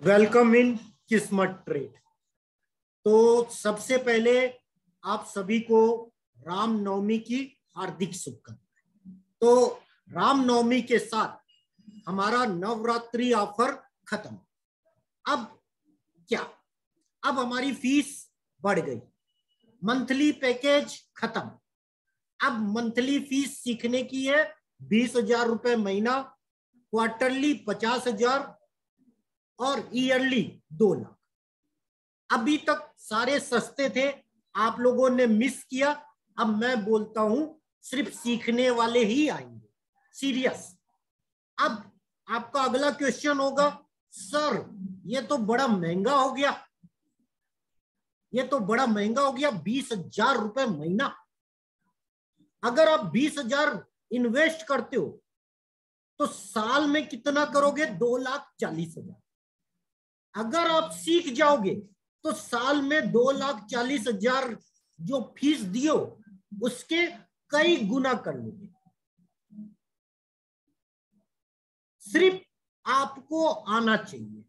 Welcome in किस्मत trade. तो सबसे पहले आप सभी को रामनवमी की हार्दिक शुभकामनाएं। तो रामनवमी के साथ हमारा नवरात्रि ऑफर खत्म। अब क्या, अब हमारी फीस बढ़ गई, मंथली पैकेज खत्म। अब मंथली फीस सीखने की है 20,000 रुपए महीना, क्वार्टरली 50,000 और ईयरली 2 लाख। अभी तक सारे सस्ते थे, आप लोगों ने मिस किया। अब मैं बोलता हूं सिर्फ सीखने वाले ही आएंगे, सीरियस। अब आपका अगला क्वेश्चन होगा, सर ये तो बड़ा महंगा हो गया, ये तो बड़ा महंगा हो गया, 20,000 रुपए महीना। अगर आप 20,000 इन्वेस्ट करते हो तो साल में कितना करोगे? 2,40,000। अगर आप सीख जाओगे तो साल में 2,40,000 जो फीस दियो उसके कई गुना कर लोगे। सिर्फ आपको आना चाहिए,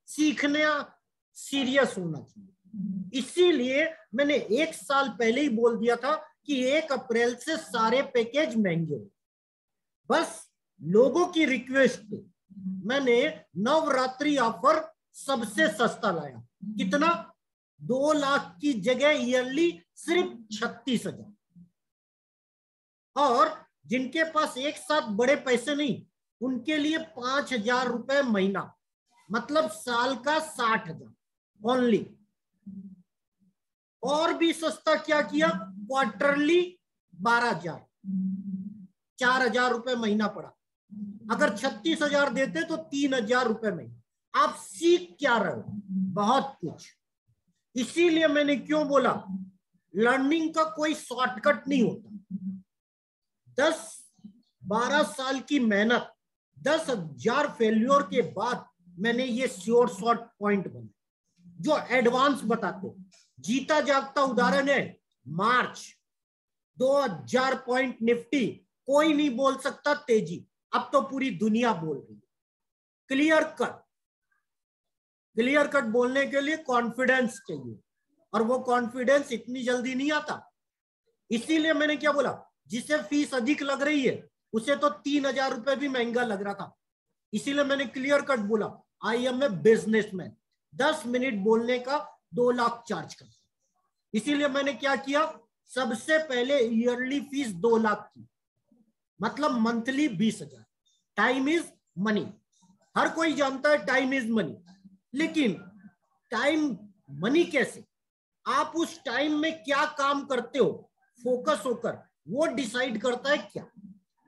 सीखना सीरियस होना चाहिए। इसीलिए मैंने 1 साल पहले ही बोल दिया था कि 1 अप्रैल से सारे पैकेज महंगे हो। बस लोगों की रिक्वेस्ट पे मैंने नवरात्रि ऑफर सबसे सस्ता लाया। कितना? 2 लाख की जगह ईयरली सिर्फ 36,000। और जिनके पास एक साथ बड़े पैसे नहीं, उनके लिए 5,000 रुपए महीना, मतलब साल का 60,000 ओनली। और भी सस्ता क्या किया? क्वार्टरली 12,000, 4,000 रुपए महीना पड़ा। अगर 36,000 देते तो 3,000 रुपए महीना। आप सीख क्या रहे हो? बहुत कुछ। इसीलिए मैंने क्यों बोला, लर्निंग का कोई शॉर्टकट नहीं होता। 10-12 साल की मेहनत, 10,000 फेल्योर के बाद मैंने ये श्योर शॉर्ट पॉइंट बनाए जो एडवांस बताते। जीता जागता उदाहरण है मार्च 2000 पॉइंट निफ्टी। कोई नहीं बोल सकता तेजी, अब तो पूरी दुनिया बोल रही है। क्लियर कट, क्लियर कट बोलने के लिए कॉन्फिडेंस चाहिए, और वो कॉन्फिडेंस इतनी जल्दी नहीं आता। इसीलिए मैंने क्या बोला, जिसे फीस अधिक लग रही है उसे तो 3,000 रुपए भी महंगा लग रहा था। इसीलिए मैंने क्लियर कट बोला, I am a businessman. 10 minute बोलने का 2 लाख चार्ज करता। इसीलिए मैंने क्या किया, सबसे पहले ईयरली फीस 2 लाख की, मतलब मंथली 20,000। टाइम इज मनी, हर कोई जानता है टाइम इज मनी। लेकिन टाइम मनी कैसे? आप उस टाइम में क्या काम करते हो, फोकस होकर, वो डिसाइड करता है क्या।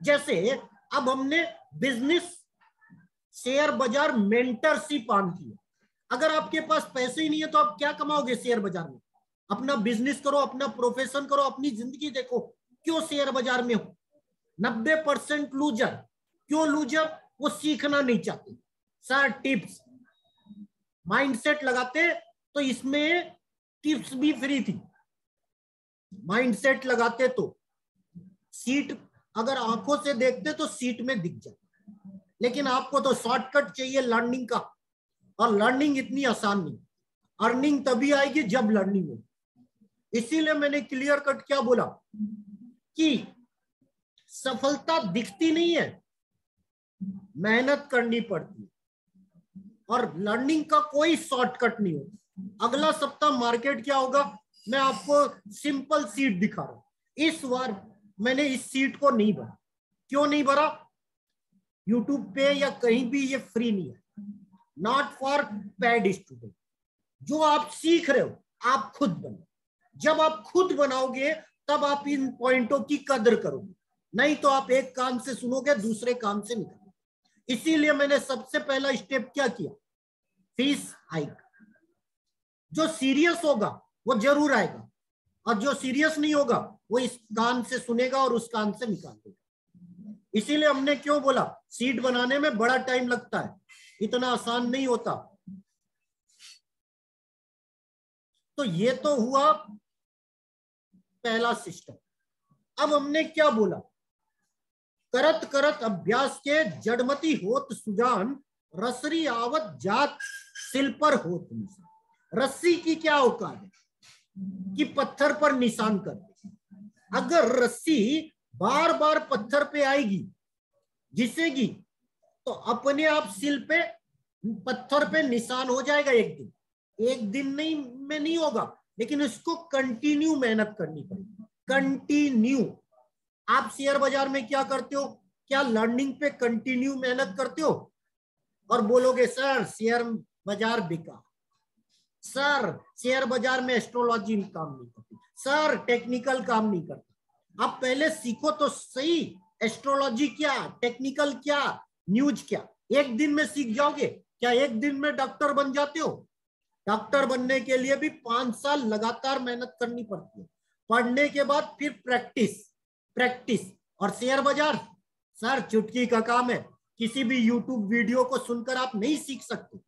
जैसे अब हमने बिजनेस शेयर बाजार मेंटरशिप ऑन की है। अगर आपके पास पैसे ही नहीं है तो आप क्या कमाओगे शेयर बाजार में? अपना बिजनेस करो, अपना प्रोफेशन करो, अपनी जिंदगी देखो। क्यों शेयर बाजार में हो? 90% लूजर। क्यों लूजर? वो सीखना नहीं चाहते। सर टिप्स, माइंडसेट लगाते तो इसमें टिप्स भी फ्री थी। माइंडसेट लगाते तो सीट, अगर आंखों से देखते तो सीट में दिख जाए। लेकिन आपको तो शॉर्टकट चाहिए लर्निंग का, और लर्निंग इतनी आसान नहीं। अर्निंग तभी आएगी जब लर्निंग हो। इसीलिए मैंने क्लियर कट क्या बोला कि सफलता दिखती नहीं है, मेहनत करनी पड़ती है। और लर्निंग का कोई शॉर्टकट नहीं होता। अगला सप्ताह मार्केट क्या होगा, मैं आपको सिंपल सीट दिखा रहा हूं। इस बार मैंने इस सीट को नहीं भरा। क्यों नहीं भरा? यूट्यूब पे या कहीं भी ये फ्री नहीं है, नॉट फॉर पेड स्टूडेंट। जो आप सीख रहे हो आप खुद बनो। जब आप खुद बनाओगे तब आप इन पॉइंटों की कदर करोगे, नहीं तो आप एक कान से सुनोगे दूसरे कान से निकालोगे। इसीलिए मैंने सबसे पहला स्टेप क्या किया, फीस हाइक। जो सीरियस होगा वो जरूर आएगा, और जो सीरियस नहीं होगा वो इस कान से सुनेगा और उस कान से निकाल देगा। इसीलिए हमने क्यों बोला, सीट बनाने में बड़ा टाइम लगता है, इतना आसान नहीं होता। तो ये तो हुआ पहला सिस्टम। अब हमने क्या बोला, करत करत अभ्यास के जड़मती होत सुजान, रसरी आवत जात सिल पर होत निशान। रस्सी की क्या औकात है कि पत्थर पर निशान कर दे। अगर रस्सी बार बार पत्थर पे आएगी, घिसेगी, तो अपने आप सिल पे, पत्थर पे निशान हो जाएगा। एक दिन नहीं में नहीं होगा, लेकिन इसको कंटिन्यू मेहनत करनी पड़ेगी। कंटिन्यू। आप शेयर बाजार में क्या करते हो? क्या लर्निंग पे कंटिन्यू मेहनत करते हो और बोलोगे सर शेयर बाजार बिका, सर शेयर बाजार में एस्ट्रोलॉजी काम नहीं करती, सर टेक्निकल काम नहीं करता। आप पहले सीखो तो सही, एस्ट्रोलॉजी क्या, टेक्निकल क्या, न्यूज क्या। एक दिन में सीख जाओगे? क्या एक दिन में डॉक्टर बन जाते हो? डॉक्टर बनने के लिए भी 5 साल लगातार मेहनत करनी पड़ती है। पढ़ने के बाद फिर प्रैक्टिस, प्रैक्टिस। और शेयर बाजार सर चुटकी का काम है। किसी भी यूट्यूब वीडियो को सुनकर आप नहीं सीख सकते।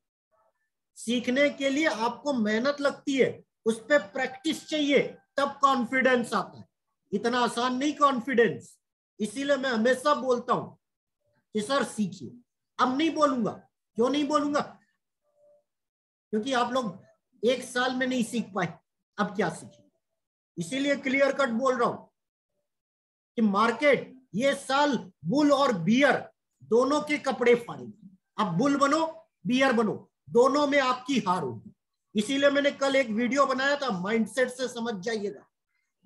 सीखने के लिए आपको मेहनत लगती है, उस पर प्रैक्टिस चाहिए, तब कॉन्फिडेंस आता है। इतना आसान नहीं कॉन्फिडेंस। इसीलिए मैं हमेशा बोलता हूं कि सर सीखिए। अब नहीं बोलूंगा। क्यों नहीं बोलूंगा? क्योंकि आप लोग 1 साल में नहीं सीख पाए, अब क्या सीखें। इसीलिए क्लियर कट बोल रहा हूं कि मार्केट ये साल बुल और बियर दोनों के कपड़े फाड़ेगी। अब बुल बनो, बियर बनो, दोनों में आपकी हार होगी। इसीलिए मैंने कल एक वीडियो बनाया था, माइंडसेट से समझ जाइएगा।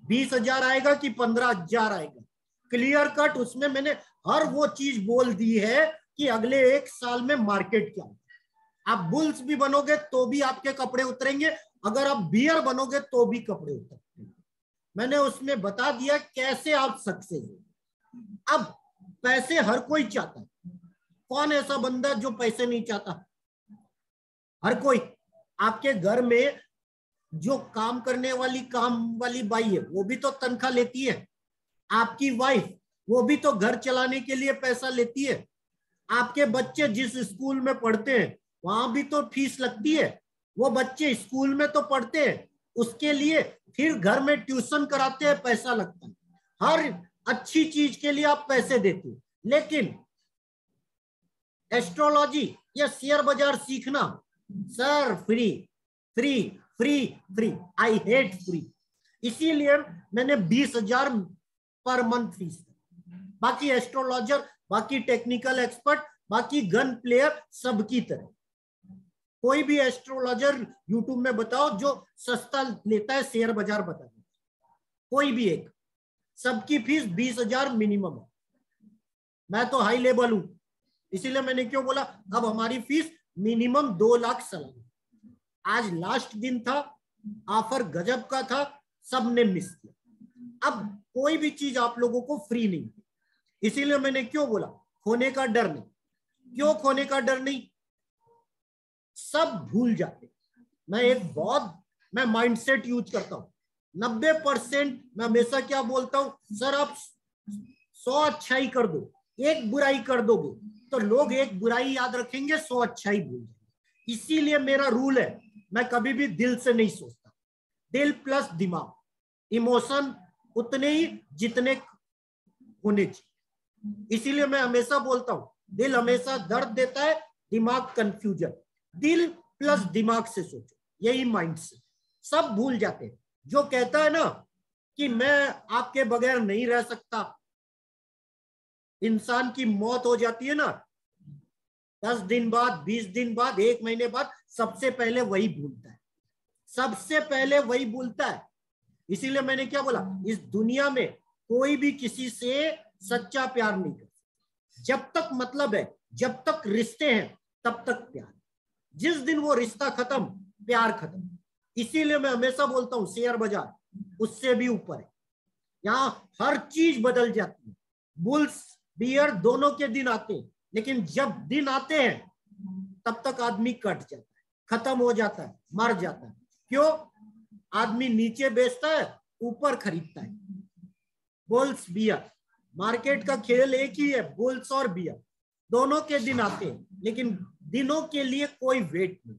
20,000 आएगा कि 15,000 आएगा, क्लियर कट। उसमें मैंने हर वो चीज बोल दी है कि अगले 1 साल में मार्केट क्या होगा। आप बुल्स भी बनोगे तो भी आपके कपड़े उतरेंगे, अगर आप बियर बनोगे तो भी कपड़े उतरेंगे। मैंने उसमें बता दिया कैसे आप सक्सेस हो। अब पैसे हर कोई चाहता है। कौन ऐसा बंदा जो पैसे नहीं चाहता? हर कोई। आपके घर में जो काम करने वाली बाई है वो भी तो तनख्वाह लेती है। आपकी वाइफ वो भी तो घर चलाने के लिए पैसा लेती है। आपके बच्चे जिस स्कूल में पढ़ते हैं वहां भी तो फीस लगती है। वो बच्चे स्कूल में तो पढ़ते हैं, उसके लिए फिर घर में ट्यूशन कराते हैं, पैसा लगता है। हर अच्छी चीज के लिए आप पैसे देते हो। लेकिन एस्ट्रोलॉजी या शेयर बाजार सीखना, sir free free free free. I hate free. इसीलिए मैंने 20,000 पर मंथ फीस। बाकी एस्ट्रोलॉजर, बाकी टेक्निकल एक्सपर्ट, बाकी गन प्लेयर सबकी तरह। कोई भी एस्ट्रोलॉजर यूट्यूब में बताओ जो सस्ता लेता है शेयर बाजार, बता दो कोई भी एक। सबकी फीस 20,000 मिनिमम है। मैं तो हाई लेवल हूं, इसीलिए मैंने क्यों बोला अब हमारी फीस मिनिमम 2 लाख सालाना। आज लास्ट दिन था, ऑफर गजब का था, सबने मिस किया। अब कोई भी चीज आप लोगों को फ्री नहीं, इसीलिए मैंने क्यों बोला खोने का डर नहीं। क्यों खोने का डर नहीं? सब भूल जाते। मैं माइंडसेट यूज करता हूं। 90% मैं हमेशा क्या बोलता हूं, सर आप 100 अच्छाई कर दो, एक बुराई कर दोगे तो लोग एक बुराई याद रखेंगे, 100 अच्छाई भूल जाएंगे। इसीलिए मेरा रूल है, मैं कभी भी दिल से नहीं सोचता। दिल प्लस दिमाग, इमोशन उतने ही जितने होने चाहिए। इसीलिए मैं हमेशा बोलता हूं दिल हमेशा दर्द देता है, दिमाग कंफ्यूजन। दिल प्लस दिमाग से सोचो, यही माइंड से। सब भूल जाते हैं। जो कहता है ना कि मैं आपके बगैर नहीं रह सकता, इंसान की मौत हो जाती है ना 10 दिन बाद, 20 दिन बाद, 1 महीने बाद, सबसे पहले वही भूलता है। सबसे पहले वही भूलता है। इसीलिए मैंने क्या बोला, इस दुनिया में कोई भी किसी से सच्चा प्यार नहीं करता। जब तक मतलब है, जब तक रिश्ते हैं, तब तक प्यार। जिस दिन वो रिश्ता खत्म, प्यार खत्म। इसीलिए मैं हमेशा बोलता हूं शेयर बाजार उससे भी ऊपर है। यहां हर चीज बदल जाती है। बुल्स बियर दोनों के दिन आते हैं, लेकिन जब दिन आते हैं तब तक आदमी कट जाता है, खत्म हो जाता है, मर जाता है। क्यों? आदमी नीचे बेचता है, ऊपर खरीदता है। बुल्स बियर, मार्केट का खेल एक ही है, बुल्स और बियर दोनों के दिन आते हैं, लेकिन दिनों के लिए कोई वेट नहीं।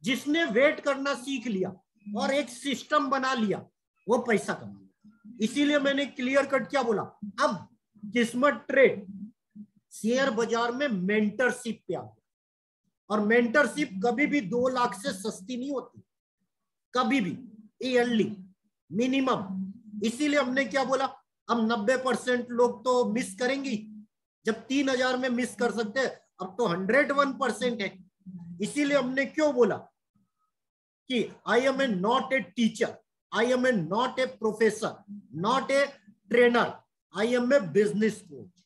जिसने वेट करना सीख लिया और एक सिस्टम बना लिया, वो पैसा कमा लिया। इसीलिए मैंने क्लियर कट क्या बोला, अब किस्मत ट्रेड शेयर बाजार में मेंटरशिप पे आ गया। और मेंटरशिप कभी भी 2 लाख से सस्ती नहीं होती, कभी भी, ईयरली मिनिमम। इसीलिए हमने क्या बोला, अब 90% लोग तो मिस करेंगे, जब 3000 में मिस कर सकते हैं, अब तो 101% है। इसीलिए हमने क्यों बोला कि I am a not a teacher, I am a not a professor, not a trainer, I am a business coach.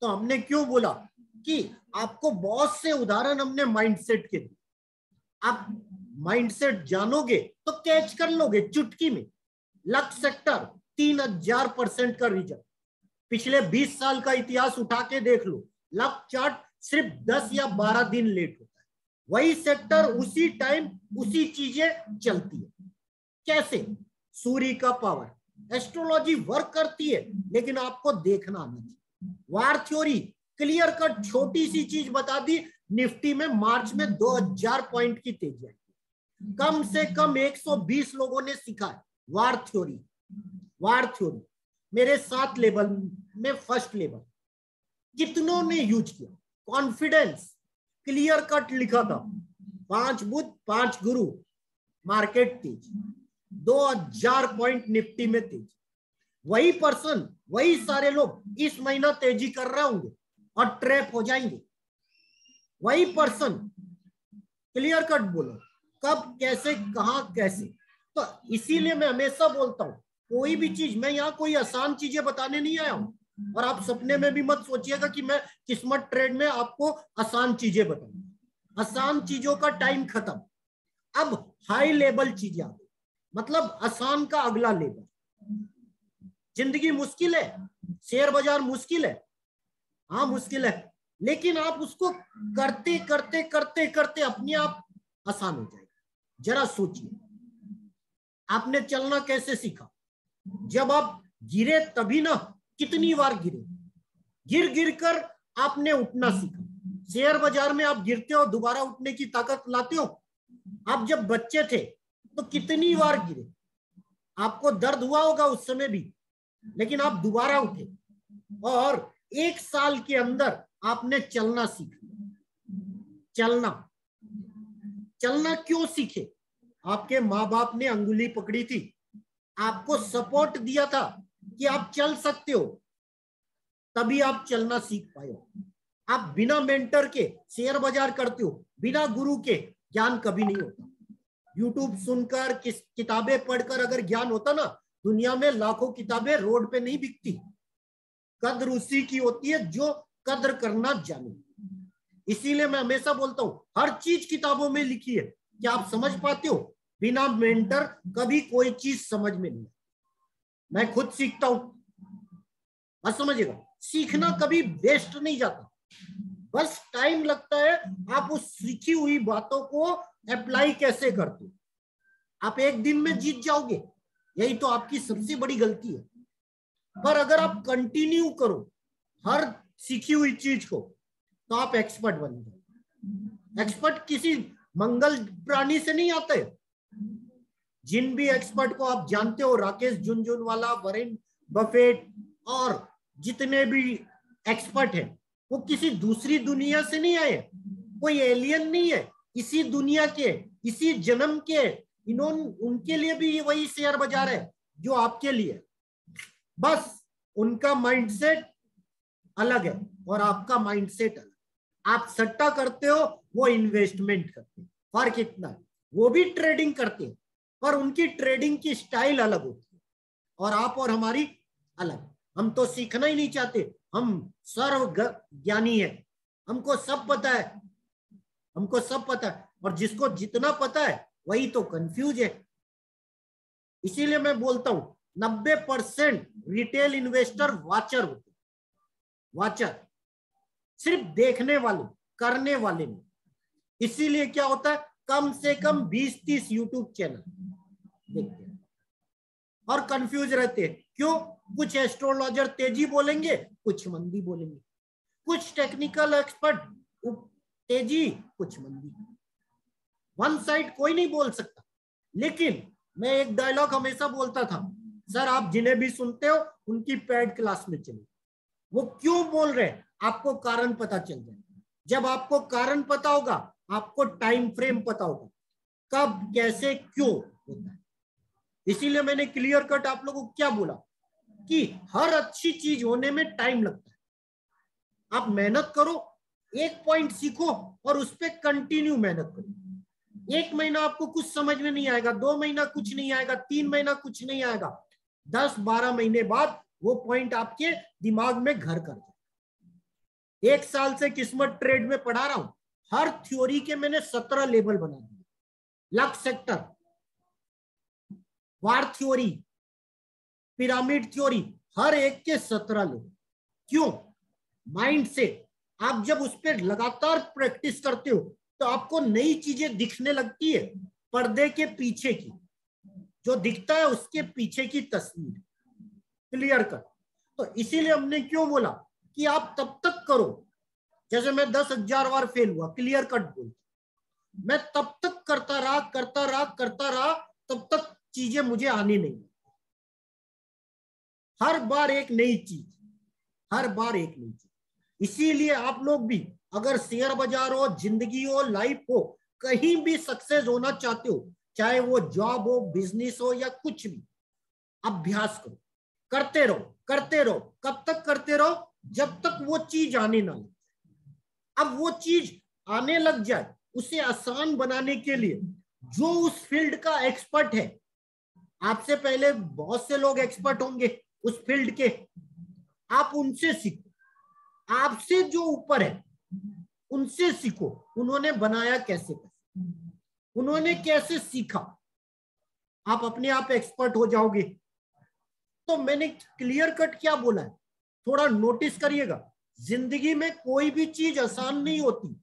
तो हमने क्यों बोला कि आपको बहुत से उदाहरण हमने माइंडसेट के दिए, आप माइंडसेट जानोगे तो कैच कर लोगे चुटकी में। लक सेक्टर 3000% का रिजल्ट, पिछले 20 साल का इतिहास उठा के देख लो, लक चार्ट सिर्फ 10 या 12 दिन लेट होता है, वही सेक्टर उसी टाइम उसी चीजें चलती है। कैसे? सूर्य का पावर, एस्ट्रोलॉजी वर्क करती है, लेकिन आपको देखना आना चाहिए। वार थ्योरी क्लियर कट छोटी सी चीज बता दी, निफ्टी में मार्च में 2000 पॉइंट की तेजी आई, कम से कम 120 लोगों ने सीखा है वार थ्योरी। वार थ्योरी मेरे 7 लेवल में फर्स्ट लेवल कितनों ने यूज किया, कॉन्फिडेंस क्लियर कट लिखा था, 5 बुध 5 गुरु, मार्केट तेज, 2000 पॉइंट निफ्टी में तेज। वही पर्सन, वही सारे लोग इस महीना तेजी कर रहे होंगे और ट्रैप हो जाएंगे। वही पर्सन, क्लियर कट बोलो, कब कैसे कहां कैसे। तो इसीलिए मैं हमेशा बोलता हूं, कोई भी चीज, मैं यहाँ कोई आसान चीजें बताने नहीं आया हूं, और आप सपने में भी मत सोचिएगा कि मैं किस्मत ट्रेड में आपको आसान चीजें बताऊंगा। आसान चीजों का टाइम खत्म, अब हाई लेवल चीजें आ गई, मतलब आसान का अगला लेवल। जिंदगी मुश्किल है, शेयर बाजार मुश्किल है, हाँ मुश्किल है, लेकिन आप उसको करते करते करते करते अपने आप आसान हो जाएगा। जरा सोचिए, आपने चलना कैसे सीखा? जब आप गिरे तभी ना, कितनी बार गिरे, गिर गिर कर आपने उठना सीखा। शेयर बाजार में आप गिरते हो, दोबारा उठने की ताकत लाते हो। आप जब बच्चे थे तो कितनी बार गिरे, आपको दर्द हुआ होगा उस समय भी, लेकिन आप दोबारा उठे, और 1 साल के अंदर आपने चलना सीखा। चलना, चलना क्यों सीखे? आपके माँ बाप ने अंगुली पकड़ी थी, आपको सपोर्ट दिया था कि आप चल सकते हो, तभी आप चलना सीख पाए हो। आप बिना मेंटर के शेयर बाजार करते हो, बिना गुरु के ज्ञान कभी नहीं होता। यूट्यूब सुनकर, किताबें पढ़कर अगर ज्ञान होता ना, दुनिया में लाखों किताबें रोड पे नहीं बिकती। कद्र उसी की होती है जो कद्र करना जाने। इसीलिए मैं हमेशा बोलता हूं, हर चीज किताबों में लिखी है, क्या आप समझ पाते हो? बिना मेंटर कभी कोई चीज समझ में नहीं। मैं खुद सीखता हूं, बस समझिएगा, सीखना कभी वेस्ट नहीं जाता, बस टाइम लगता है आप उस सीखी हुई बातों को अप्लाई कैसे करते हो। आप एक दिन में जीत जाओगे, यही तो आपकी सबसे बड़ी गलती है। पर अगर आप कंटिन्यू करो हर सीखी हुई चीज को, तो आप एक्सपर्ट बन जाओ। एक्सपर्ट किसी मंगल प्राणी से नहीं आते। जिन भी एक्सपर्ट को आप जानते हो, राकेश झुनझुनवाला, वॉरेन बफेट और जितने भी एक्सपर्ट हैं, वो किसी दूसरी दुनिया से नहीं आए, कोई एलियन नहीं है, इसी दुनिया के, इसी जन्म के। इन्होंने, उनके लिए भी वही शेयर बाजार है जो आपके लिए, बस उनका माइंडसेट अलग है और आपका माइंडसेट अलग। आप सट्टा करते हो, वो इन्वेस्टमेंट करते हैं, फर्क इतना है। वो भी ट्रेडिंग करते हैं, पर उनकी ट्रेडिंग की स्टाइल अलग होती है, और आप और हमारी अलग। हम तो सीखना ही नहीं चाहते, हम सर्व ज्ञानी है, हमको सब पता है, हमको सब पता है, और जिसको जितना पता है वही तो कंफ्यूज है। इसीलिए मैं बोलता हूं 90% रिटेल इन्वेस्टर वाचर होते, वाचर, सिर्फ देखने वाले, करने वाले नहीं। इसीलिए क्या होता है, कम से कम 20-30 यूट्यूब चैनल देखते हैं और कंफ्यूज रहते हैं। क्यों? कुछ एस्ट्रोलॉजर तेजी बोलेंगे, कुछ मंदी बोलेंगे, कुछ टेक्निकल एक्सपर्ट तेजी, कुछ मंदी। वन साइड कोई नहीं बोल सकता। लेकिन मैं एक डायलॉग हमेशा बोलता था, सर आप जिन्हें भी सुनते हो उनकी पेड क्लास में चले। वो क्यों बोल रहे हैं आपको कारण पता चल जाए। जब आपको कारण पता होगा, आपको टाइम फ्रेम पता होगा, कब कैसे क्यों होता है। इसीलिए मैंने क्लियर कट आप लोगों को क्या बोला कि हर अच्छी चीज होने में टाइम लगता है। आप मेहनत करो, एक पॉइंट सीखो और उस पर कंटिन्यू मेहनत करो। 1 महीना आपको कुछ समझ में नहीं आएगा, 2 महीना कुछ नहीं आएगा, 3 महीना कुछ नहीं आएगा, 10-12 महीने बाद वो पॉइंट आपके दिमाग में घर कर जाए। 1 साल से किस्मत ट्रेड में पढ़ा रहा हूं, हर थ्योरी के मैंने 17 लेवल बना दिए। लक सेक्टर, वार थ्योरी, पिरामिड थ्योरी, हर एक के 17 लेवल। क्यों? माइंड से आप जब उस पर लगातार प्रैक्टिस करते हो तो आपको नई चीजें दिखने लगती है। पर्दे के पीछे की जो दिखता है उसके पीछे की तस्वीर क्लियर कर। तो इसीलिए हमने क्यों बोला कि आप तब तक करो, जैसे मैं 10,000 बार फेल हुआ, क्लियर कट बोल, मैं तब तक करता रहा, तब तक चीजें मुझे आनी नहीं। हर बार एक नई चीज, हर बार एक नई चीज। इसीलिए आप लोग भी अगर शेयर बाजार हो, जिंदगी हो, लाइफ हो, कहीं भी सक्सेस होना चाहते हो, चाहे वो जॉब हो, बिजनेस हो या कुछ भी, अभ्यास करो, करते रहो, करते रहो। कब तक करते रहो? जब तक वो चीज आने ना लगे। अब वो चीज आने लग जाए, उसे आसान बनाने के लिए जो उस फील्ड का एक्सपर्ट है, आपसे पहले बहुत से लोग एक्सपर्ट होंगे उस फील्ड के, आप उनसे सीखो। आपसे जो ऊपर है उनसे सीखो, उन्होंने बनाया कैसे, उन्होंने कैसे सीखा, आप अपने आप एक्सपर्ट हो जाओगे। तो मैंने क्लियर कट क्या बोला है, थोड़ा नोटिस करिएगा। जिंदगी में कोई भी चीज आसान नहीं होती,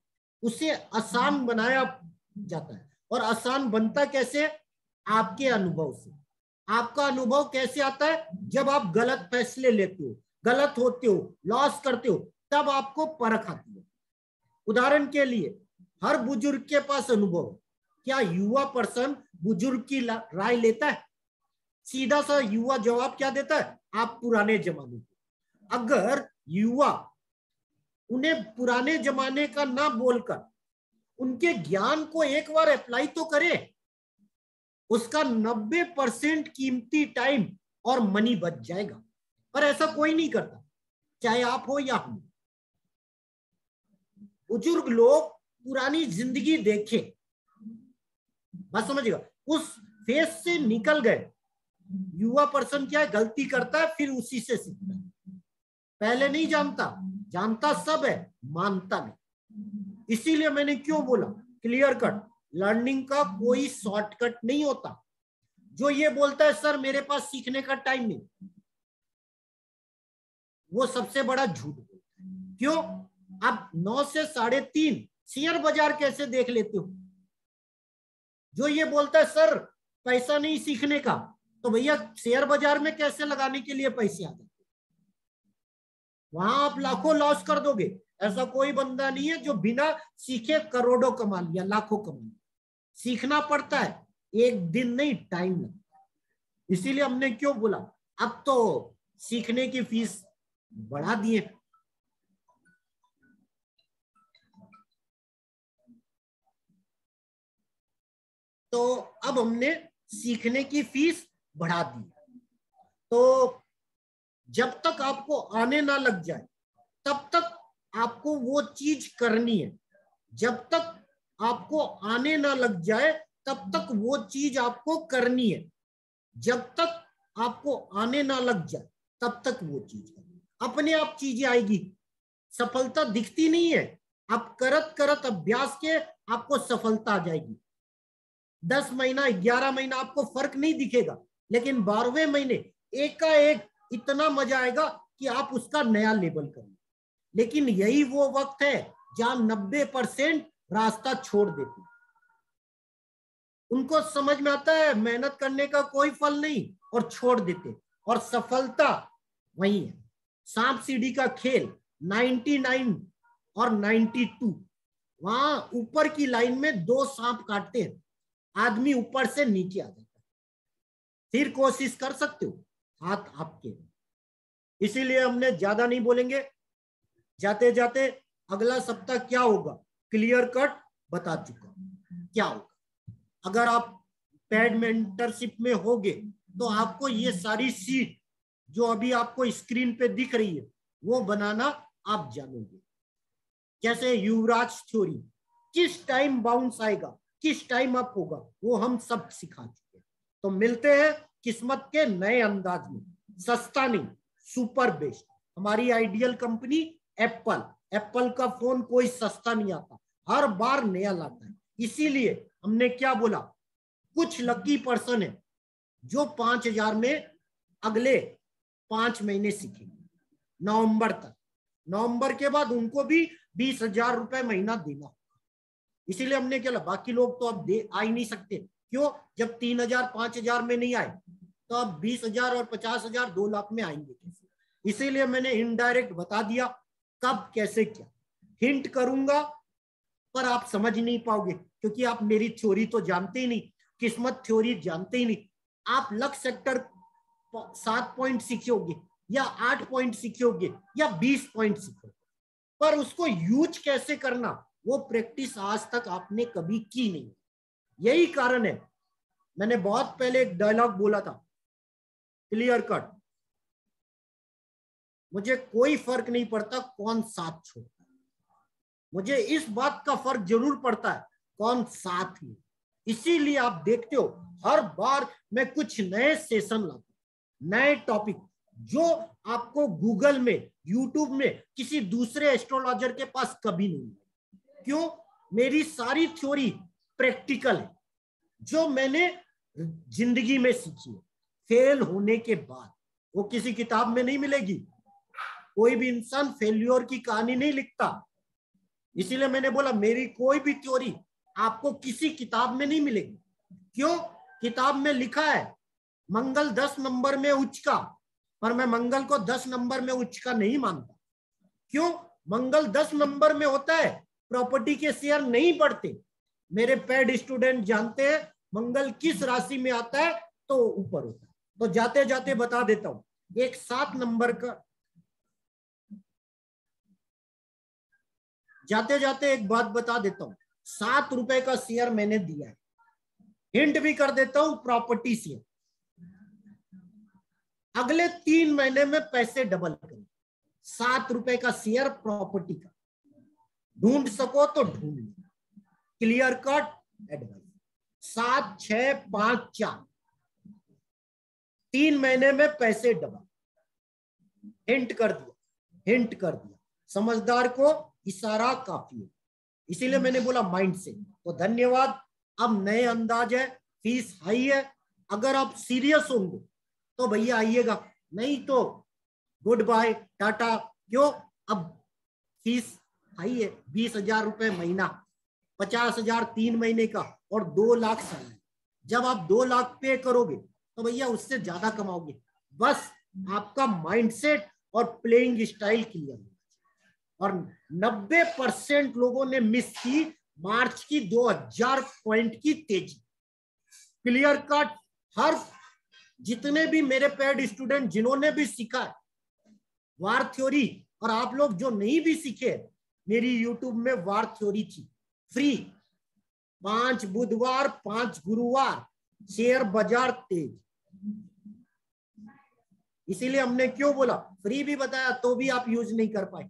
उसे आसान बनाया जाता है। और आसान बनता कैसे? आपके अनुभव से। आपका अनुभव कैसे आता है? जब आप गलत फैसले लेते हो, गलत होते हो, लॉस करते हो, तब आपको परख आती है। उदाहरण के लिए हर बुजुर्ग के पास अनुभव, क्या युवा पर्सन बुजुर्ग की राय लेता है? सीधा सा युवा जवाब क्या देता है? आप पुराने जमाने के। अगर युवा उन्हें पुराने जमाने का ना बोलकर उनके ज्ञान को एक बार अप्लाई तो करे, उसका 90% कीमती टाइम और मनी बच जाएगा। पर ऐसा कोई नहीं करता, चाहे आप हो या हम। बुजुर्ग लोग पुरानी जिंदगी देखे, बात समझिएगा, उस फेज से निकल गए। युवा पर्सन क्या है, गलती करता है फिर उसी से सीखता है। पहले नहीं जानता, जानता सब है, मानता नहीं। इसीलिए मैंने क्यों बोला क्लियर कट, लर्निंग का कोई शॉर्टकट नहीं होता। जो ये बोलता है सर मेरे पास सीखने का टाइम नहीं, वो सबसे बड़ा झूठ बोलता है। क्यों? आप 9 से 3:30 शेयर बाजार कैसे देख लेते हो? जो ये बोलता है सर पैसा नहीं सीखने का, तो भैया शेयर बाजार में कैसे लगाने के लिए पैसे आ जाते, वहां आप लाखों लॉस कर दोगे। ऐसा कोई बंदा नहीं है जो बिना सीखे करोड़ों कमा लिया, लाखों कमा लिया। सीखना पड़ता है, एक दिन नहीं, टाइम लगता है। इसीलिए हमने क्यों बोला, अब तो सीखने की फीस बढ़ा दिए। तो अब हमने सीखने की फीस बढ़ा दी। तो जब तक आपको आने ना लग जाए तब तक आपको वो चीज करनी है। जब तक आपको आने ना लग जाए तब तक वो चीज आपको करनी है। जब तक आपको आने ना लग जाए तब तक वो चीज करनी है। अपने आप चीजें आएगी, सफलता दिखती नहीं है, आप करत करत अभ्यास के आपको सफलता आ जाएगी। 10 महीना 11 महीना आपको फर्क नहीं दिखेगा, लेकिन 12वें महीने एकाएक इतना मजा आएगा कि आप उसका नया लेबल करेंगे। लेकिन यही वो वक्त है जहां 90% रास्ता छोड़ देते, उनको समझ में आता है मेहनत करने का कोई फल नहीं और छोड़ देते। और सफलता वही है, सांप सीढ़ी का खेल, 99 और 92, वहां ऊपर की लाइन में 2 सांप काटते हैं, आदमी ऊपर से नीचे आ जाता है। फिर कोशिश कर सकते हो, हाथ आपके। इसीलिए हमने ज्यादा नहीं बोलेंगे, जाते जाते अगला सप्ताह क्या होगा क्लियर कट बता चुका क्या होगा। अगर आप पेड मेंटरशिप में होगे तो आपको ये सारी सीट जो अभी आपको स्क्रीन पे दिख रही है वो बनाना आप जानोगे। जैसे युवराज थ्योरी, किस टाइम बाउंस आएगा, किस टाइम अप होगा, वो हम सब सिखा चुके हैं। तो मिलते हैं किस्मत के नए अंदाज में, सस्ता नहीं सुपर बेस्ट। हमारी आइडियल कंपनी एप्पल, एप्पल का फोन कोई सस्ता नहीं आता, हर बार नया लाता है। इसीलिए हमने क्या बोला, कुछ लकी पर्सन है जो 5,000 में अगले 5 महीने सीखेंगे नवंबर तक। नवंबर के बाद उनको भी 20,000 रुपए महीना देना होगा। इसीलिए हमने क्या, बाकी लोग तो अब दे आ ही नहीं सकते। क्यों? जब 3,000 5,000 में नहीं आए तो अब 20,000 और 50,000 2 लाख में आएंगे कैसे? इसीलिए मैंने इनडायरेक्ट बता दिया कब कैसे क्या। हिंट करूंगा पर आप समझ नहीं पाओगे क्योंकि आप मेरी थ्योरी तो जानते ही नहीं, किस्मत थ्योरी जानते ही नहीं। आप लक सेक्टर 7 पॉइंट सीखोगे या 8 पॉइंट सीखोगे या 20 पॉइंट सीखोगे, पर उसको यूज कैसे करना वो प्रैक्टिस आज तक आपने कभी की नहीं। यही कारण है मैंने बहुत पहले एक डायलॉग बोला था, क्लियर कट, मुझे कोई फर्क नहीं पड़ता कौन साथ छोड़ता है, मुझे इस बात का फर्क जरूर पड़ता है कौन साथ है। इसीलिए आप देखते हो हर बार मैं कुछ नए सेशन लाता हूं, नए टॉपिक जो आपको गूगल में यूट्यूब में किसी दूसरे एस्ट्रोलॉजर के पास कभी नहीं है। क्यों? मेरी सारी थ्योरी प्रैक्टिकल है जो मैंने जिंदगी में सीखी है फेल होने के बाद, वो किसी किताब में नहीं मिलेगी। कोई भी इंसान फेल्योर की कहानी नहीं लिखता। इसीलिए मैंने बोला मेरी कोई भी थ्योरी आपको किसी किताब में नहीं मिलेगी। क्यों? किताब में लिखा है मंगल 10 नंबर में उच्च का, पर मैं मंगल को 10 नंबर में उच्च का नहीं मानता। क्यों? मंगल 10 नंबर में होता है, प्रॉपर्टी के शेयर नहीं बढ़ते। मेरे पेड स्टूडेंट जानते हैं मंगल किस राशि में आता है तो ऊपर होता है। तो जाते जाते बता देता हूं, एक 7 नंबर का, जाते जाते एक बात बता देता हूं, 7 रुपए का शेयर मैंने दिया है। हिंट भी कर देता हूं, प्रॉपर्टी शेयर अगले 3 महीने में पैसे डबल करें। 7 रुपए का शेयर प्रॉपर्टी का, ढूंढ सको तो ढूंढ लो, क्लियर कट एडवाइस। 7 6 5 4 3 महीने में पैसे डबल। हिंट कर दिया, हिंट कर दिया। समझदार को इशारा काफी है, इसीलिए मैंने बोला माइंड से। तो धन्यवाद। अब नए अंदाज है, फीस हाई है। अगर आप सीरियस होंगे तो भैया आइएगा, नहीं तो गुड बाय टाटा। क्यों? अब फीस हाई है, 20,000 रुपए महीना, 50,000 3 महीने का और 2 लाख साल। जब आप 2 लाख पे करोगे तो भैया उससे ज्यादा कमाओगे। बस आपका माइंडसेट और प्लेइंग स्टाइल क्लियर है। और 90% लोगों ने मिस की मार्च की 2000 पॉइंट की तेजी। Clear cut. हर जितने भी मेरे पेड स्टूडेंट जिन्होंने भी सीखा वार थ्योरी, और आप लोग जो नहीं भी सीखे, मेरी यूट्यूब में वार थ्योरी थी फ्री, 5 बुधवार 5 गुरुवार, शेयर बाजार तेज। इसीलिए हमने क्यों बोला, फ्री भी बताया तो भी आप यूज नहीं कर पाए।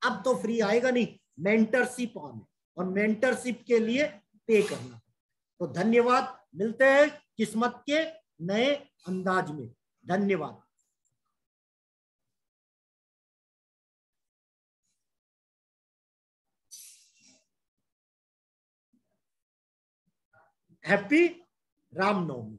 अब तो फ्री आएगा नहीं, मेंटरशिप ऑन है और मेंटरशिप के लिए पे करना। तो धन्यवाद, मिलते हैं किस्मत के नए अंदाज में। धन्यवाद। हैप्पी रामनवमी।